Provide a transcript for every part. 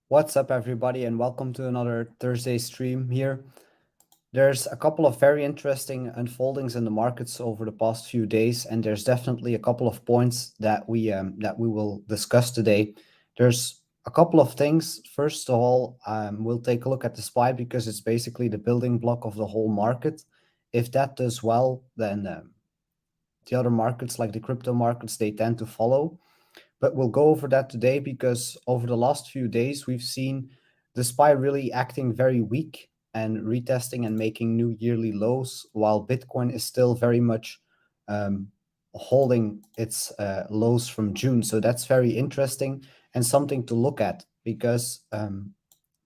What's up, everybody, and welcome to another Thursday stream here. There's a couple of very interesting unfoldings in the markets over the past few days, and there's definitely a couple of points that we will discuss today. There's a couple of things. First of all, we'll take a look at the SPY because it's basically the building block of the whole market. If that does well, then the other markets, like the crypto markets, they tend to follow. But we'll go over that today because over the last few days, we've seen the SPY really acting very weak and retesting and making new yearly lows, while Bitcoin is still very much holding its lows from June. So that's very interesting and something to look at because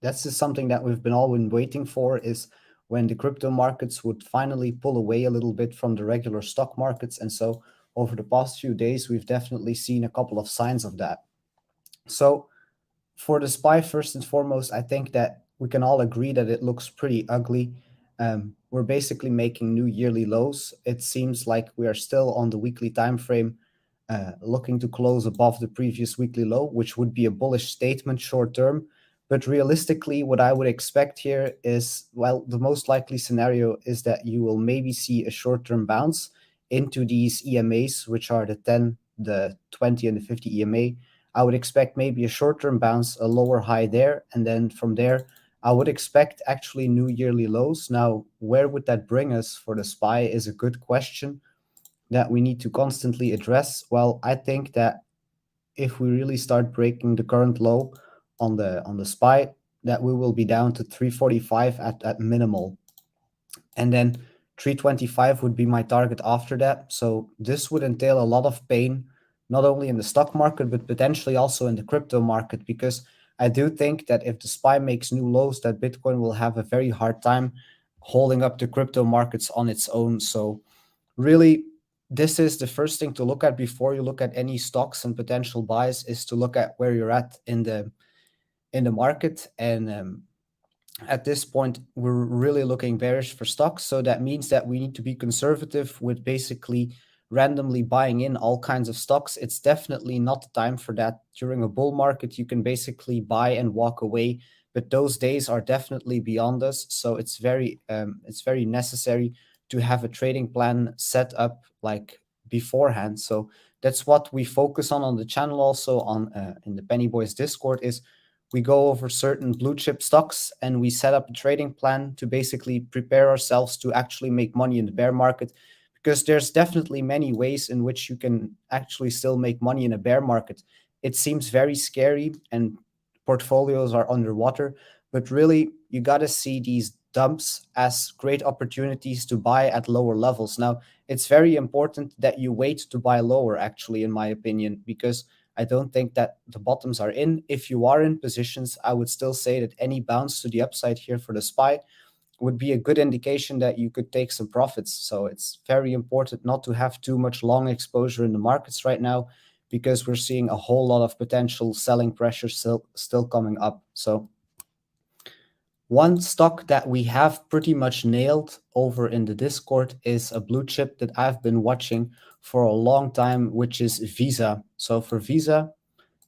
that's just something that we've been all been waiting for, is when the crypto markets would finally pull away a little bit from the regular stock markets. And so over the past few days, we've definitely seen a couple of signs of that. So for the SPY, first and foremost, I think that we can all agree that it looks pretty ugly. We're basically making new yearly lows. It seems like we are still on the weekly time frame, looking to close above the previous weekly low, which would be a bullish statement short term. But realistically, what I would expect here is, well, the most likely scenario is that you will maybe see a short-term bounce into these EMAs, which are the 10, the 20, and the 50 EMA. I would expect maybe a short-term bounce, a lower high there, and then from there, I would expect actually new yearly lows. Now, where would that bring us for the SPY is a good question that we need to constantly address. Well, I think that if we really start breaking the current low on the SPY, that we will be down to 345 at minimal. And then 325 would be my target after that. So this would entail a lot of pain, not only in the stock market, but potentially also in the crypto market, because I do think that if the SPY makes new lows, that Bitcoin will have a very hard time holding up the crypto markets on its own. So really, this is the first thing to look at before you look at any stocks and potential buys, is to look at where you're at in the market. And at this point, we're really looking bearish for stocks. So that means that we need to be conservative with basically randomly buying in all kinds of stocks. It's definitely not the time for that. During a bull market, you can basically buy and walk away, but those days are definitely beyond us. So it's very necessary to have a trading plan set up like beforehand. So that's what we focus on the channel, also on in the Pennybois Discord, is we go over certain blue chip stocks and we set up a trading plan to basically prepare ourselves to actually make money in the bear market, because there's definitely many ways in which you can actually still make money in a bear market. It seems very scary and portfolios are underwater, but really you got to see these dumps as great opportunities to buy at lower levels. Now, it's very important that you wait to buy lower, actually, in my opinion, because I don't think that the bottoms are in. If you are in positions, I would still say that any bounce to the upside here for the SPY would be a good indication that you could take some profits. So it's very important not to have too much long exposure in the markets right now, because we're seeing a whole lot of potential selling pressure still coming up. So one stock that we have pretty much nailed over in the Discord is a blue chip that I've been watching for a long time, which is Visa. So for Visa,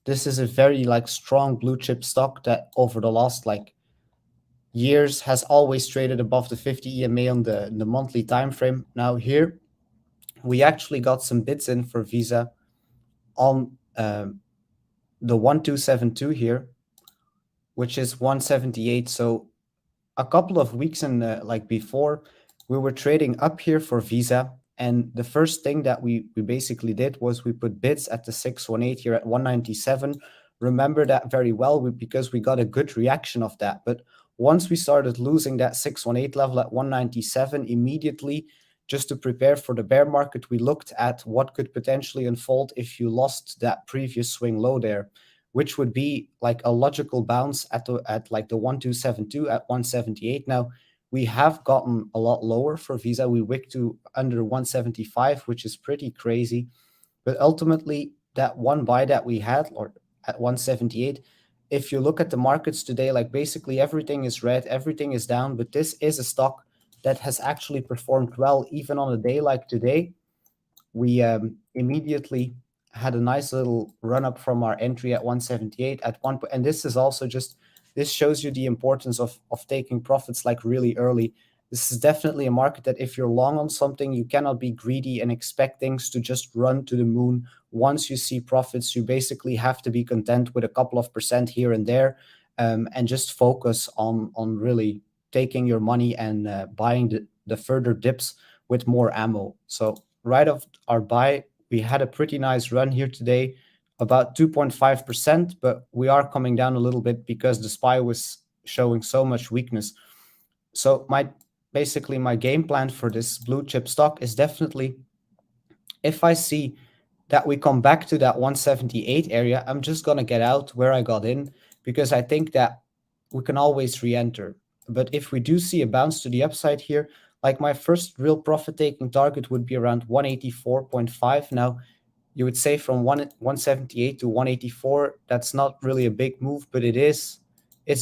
this is a very strong blue chip stock that over the last years has always traded above the 50 EMA on the monthly time frame. Now here, we actually got some bids in for Visa on the 1272 here, which is 178. So a couple of weeks in before, we were trading up here for Visa, and the first thing that we basically did was we put bids at the 618 here at 197. Remember that very well, because we got a good reaction of that. But once we started losing that 618 level at 197, immediately, just to prepare for the bear market, we looked at what could potentially unfold if you lost that previous swing low there, which would be like a logical bounce at the 1272 at 178. Now, we have gotten a lot lower for Visa. We wicked to under 175, which is pretty crazy. But ultimately, that one buy that we had, or at 178, if you look at the markets today, basically everything is red, everything is down, but this is a stock that has actually performed well, even on a day like today. We immediately had a nice little run up from our entry at 178 at one point. And this is also just, this shows you the importance of taking profits like really early. This is definitely a market that if you're long on something, you cannot be greedy and expect things to just run to the moon. Once you see profits, you basically have to be content with a couple of percent here and there, and just focus on really taking your money and buying the further dips with more ammo. So right off our buy, we had a pretty nice run here today, about 2.5%, but we are coming down a little bit because the SPY was showing so much weakness. So basically my game plan for this blue chip stock is definitely, if I see that we come back to that 178 area, I'm just going to get out where I got in, because I think that we can always re-enter. But if we do see a bounce to the upside here, like my first real profit taking target would be around 184.5. Now, you would say from 178 to 184, that's not really a big move, but it's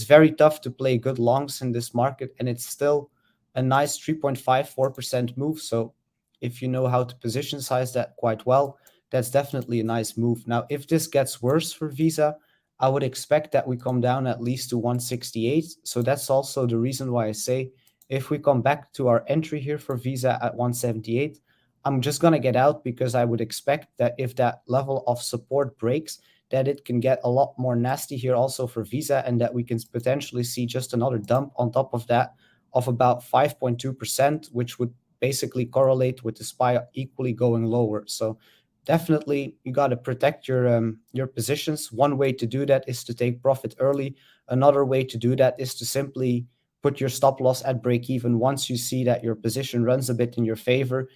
very tough to play good longs in this market, and it's still a nice 3.54% move. So if you know how to position size that quite well, that's definitely a nice move. Now, if this gets worse for Visa, I would expect that we come down at least to 168. So that's also the reason why I say if we come back to our entry here for Visa at 178, I'm just going to get out, because I would expect that if that level of support breaks, that it can get a lot more nasty here also for Visa, and that we can potentially see just another dump on top of that of about 5.2%, which would basically correlate with the SPY equally going lower. So definitely you got to protect your positions. One way to do that is to take profit early. Another way to do that is to simply put your stop loss at break even once you see that your position runs a bit in your favor.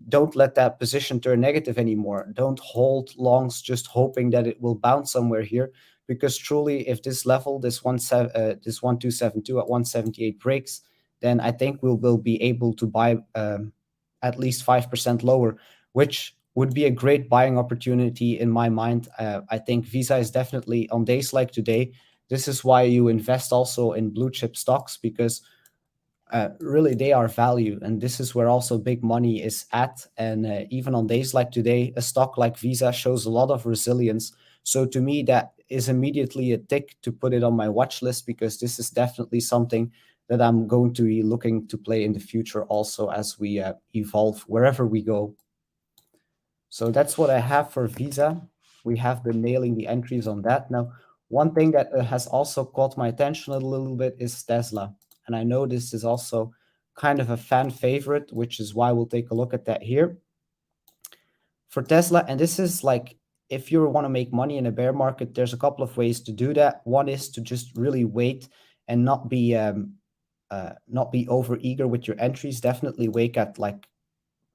Don't let that position turn negative anymore. Don't hold longs just hoping that it will bounce somewhere here, because truly, if this level, this 1272 at 178 breaks, then I think we'll be able to buy at least 5% lower, which would be a great buying opportunity in my mind. I think Visa is definitely, on days like today, this is why you invest also in blue chip stocks, because really they are value, and this is where also big money is at. And even on days like today, a stock like Visa shows a lot of resilience. So to me, that is immediately a tick to put it on my watch list, because this is definitely something that I'm going to be looking to play in the future also as we evolve wherever we go. So that's what I have for Visa. We have been nailing the entries on that. Now, one thing that has also caught my attention a little bit is Tesla. And I know this is also kind of a fan favorite, which is why we'll take a look at that here. For Tesla, and this is like, if you want to make money in a bear market, there's a couple of ways to do that. One is to just really wait and not be over eager with your entries. Definitely wait at like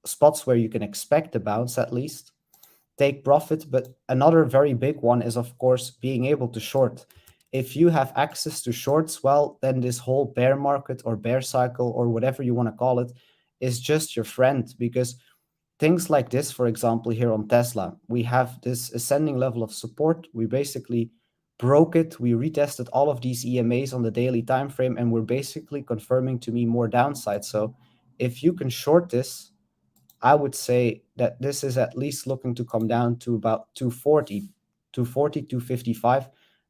spots where you can expect a bounce at least. Take profit. But another very big one is, of course, being able to short. If you have access to shorts, well, then this whole bear market or bear cycle or whatever you want to call it is just your friend, because things like this, for example, here on Tesla, we have this ascending level of support. We basically broke it. We retested all of these EMAs on the daily time frame, and we're basically confirming to me more downside. So if you can short this, I would say that this is at least looking to come down to about 240, 255.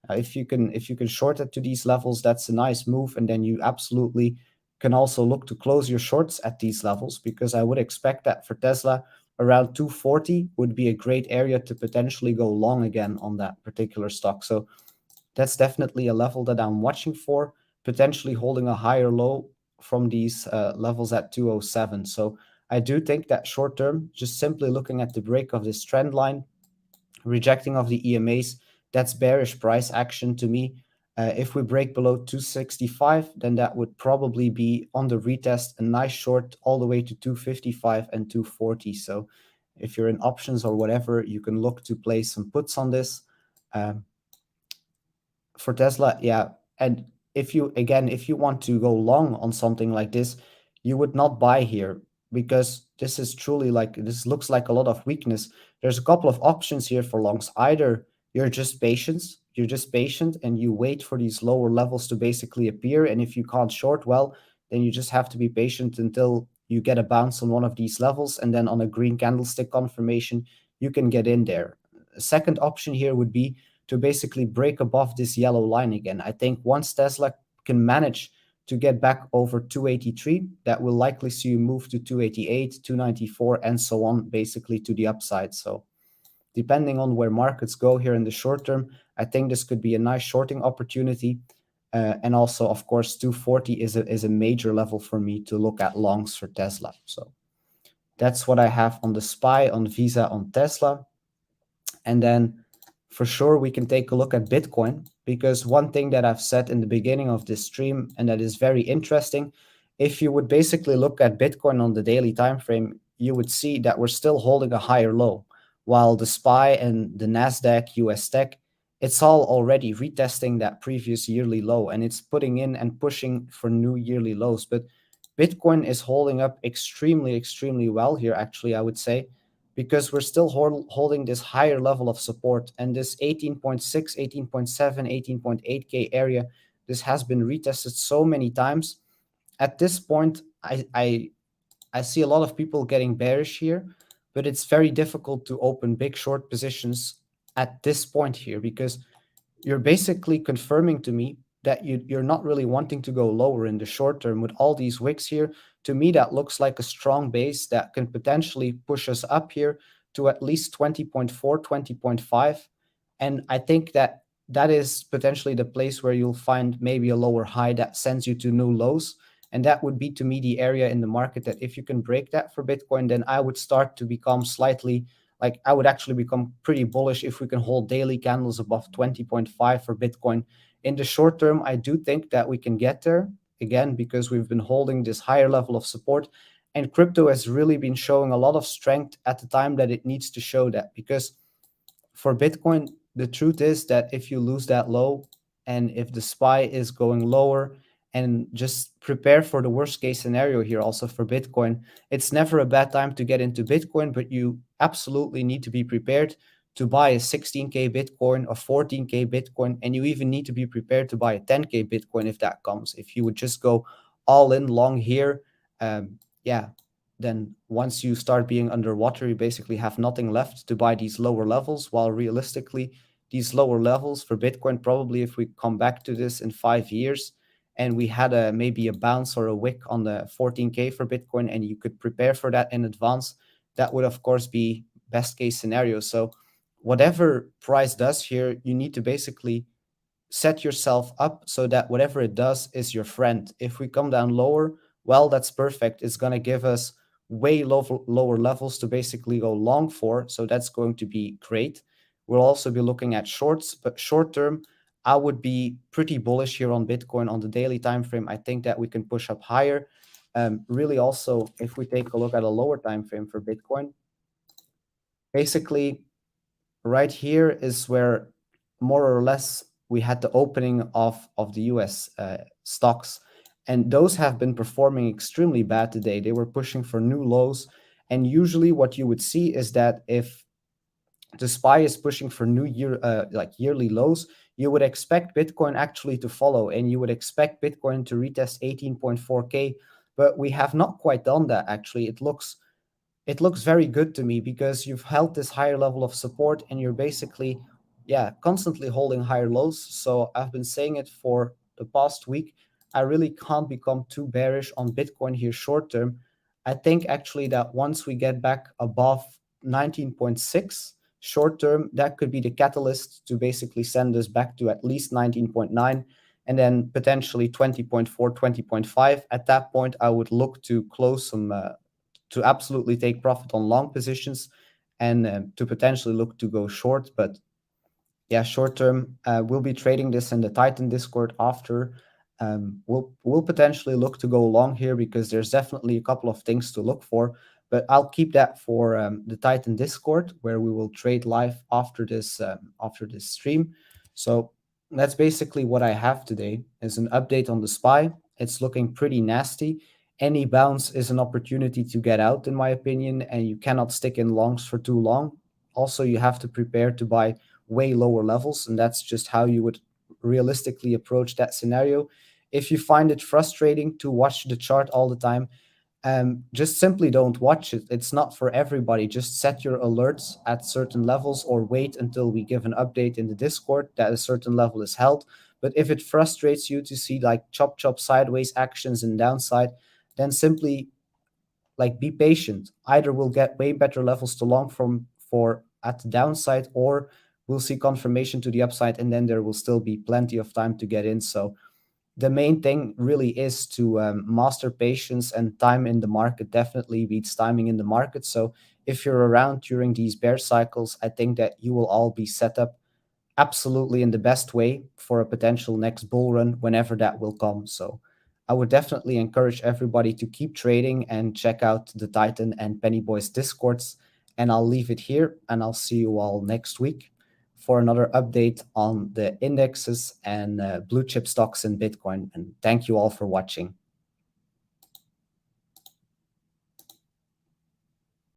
If you can short it to these levels, that's a nice move, and then you absolutely can also look to close your shorts at these levels, because I would expect that for Tesla around 240 would be a great area to potentially go long again on that particular stock. So that's definitely a level that I'm watching for, potentially holding a higher low from these levels at 207. So I do think that short term, just simply looking at the break of this trend line, rejecting of the EMAs, that's bearish price action to me. If we break below 265, then that would probably be on the retest, a nice short all the way to 255 and 240. So if you're in options or whatever, you can look to place some puts on this. For Tesla, yeah. And if you want to go long on something like this, you would not buy here, because this is truly like, this looks like a lot of weakness. There's a couple of options here for longs. Either you're just patient and you wait for these lower levels to basically appear, and if you can't short, well, then you just have to be patient until you get a bounce on one of these levels, and then on a green candlestick confirmation, you can get in there. second option here would be to basically break above this yellow line again. I think once Tesla can manage to get back over 283, that will likely see you move to 288, 294, and so on, basically to the upside. So depending on where markets go here in the short term, I think this could be a nice shorting opportunity. And also, of course, 240 is a major level for me to look at longs for Tesla. So that's what I have on the SPY, on Visa, on Tesla. And then for sure, we can take a look at Bitcoin, because one thing that I've said in the beginning of this stream, and that is very interesting, if you would basically look at Bitcoin on the daily time frame, you would see that we're still holding a higher low, while the SPY and the Nasdaq, US Tech, it's all already retesting that previous yearly low, and it's putting in and pushing for new yearly lows. But Bitcoin is holding up extremely, extremely well here, actually, I would say, because we're still holding this higher level of support, and this 18.6, 18.7, 18.8K area, this has been retested so many times. At this point, I see a lot of people getting bearish here, but it's very difficult to open big short positions at this point here, because you're basically confirming to me that you're not really wanting to go lower in the short term with all these wicks here. To me, that looks like a strong base that can potentially push us up here to at least 20.4, 20.5. And I think that that is potentially the place where you'll find maybe a lower high that sends you to new lows. And that would be, to me, the area in the market that if you can break that for Bitcoin, then I would start to become slightly, like, I would actually become pretty bullish if we can hold daily candles above 20.5 for Bitcoin. In the short term, I do think that we can get there, again, because we've been holding this higher level of support, and crypto has really been showing a lot of strength at the time that it needs to show that. Because for Bitcoin, the truth is that if you lose that low, and if the SPY is going lower, and just prepare for the worst case scenario here also for Bitcoin, it's never a bad time to get into Bitcoin, but you absolutely need to be prepared to buy a 16K Bitcoin, a 14K Bitcoin, and you even need to be prepared to buy a 10K Bitcoin if that comes. If you would just go all in long here, then once you start being underwater, you basically have nothing left to buy these lower levels, while realistically, these lower levels for Bitcoin, probably if we come back to this in 5 years, and we had maybe a bounce or a wick on the 14K for Bitcoin, and you could prepare for that in advance, that would, of course, be best case scenario. So whatever price does here, you need to basically set yourself up so that whatever it does is your friend. If we come down lower, well, that's perfect. It's going to give us way lower levels to basically go long for. So that's going to be great. We'll also be looking at shorts, but short term, I would be pretty bullish here on Bitcoin on the daily time frame. I think that we can push up higher. Really, also, if we take a look at a lower time frame for Bitcoin, basically right here is where more or less we had the opening of the US stocks, and those have been performing extremely bad today. They were pushing for new lows, and usually what you would see is that if the SPY is pushing for new yearly lows, you would expect Bitcoin actually to follow, and you would expect Bitcoin to retest 18.4K, but we have not quite done that. Actually, it looks very good to me, because you've held this higher level of support, and you're basically constantly holding higher lows. So I've been saying it for the past week, I really can't become too bearish on Bitcoin here short term. I think actually that once we get back above 19.6 short term, that could be the catalyst to basically send us back to at least 19.9, and then potentially 20.4, 20.5. At that point, I would look to close some to absolutely take profit on long positions, and to potentially look to go short. But yeah, short term, we'll be trading this in the Titan Discord after. We'll potentially look to go long here, because there's definitely a couple of things to look for. But I'll keep that for the Titan Discord, where we will trade live after this stream. So that's basically what I have today, is an update on the SPY. It's looking pretty nasty. Any bounce is an opportunity to get out, in my opinion, and you cannot stick in longs for too long. Also, you have to prepare to buy way lower levels, and that's just how you would realistically approach that scenario. If you find it frustrating to watch the chart all the time, just simply don't watch it. It's not for everybody. Just set your alerts at certain levels or wait until we give an update in the Discord that a certain level is held. But if it frustrates you to see like chop sideways actions and downside, then simply like be patient. Either we'll get way better levels to long from for at the downside, or we'll see confirmation to the upside, and then there will still be plenty of time to get in. So the main thing really is to master patience, and time in the market definitely beats timing in the market. So if you're around during these bear cycles, I think that you will all be set up absolutely in the best way for a potential next bull run whenever that will come. So I would definitely encourage everybody to keep trading and check out the Titan and Pennybois discords. And I'll leave it here, and I'll see you all next week for another update on the indexes and blue chip stocks in Bitcoin. And thank you all for watching.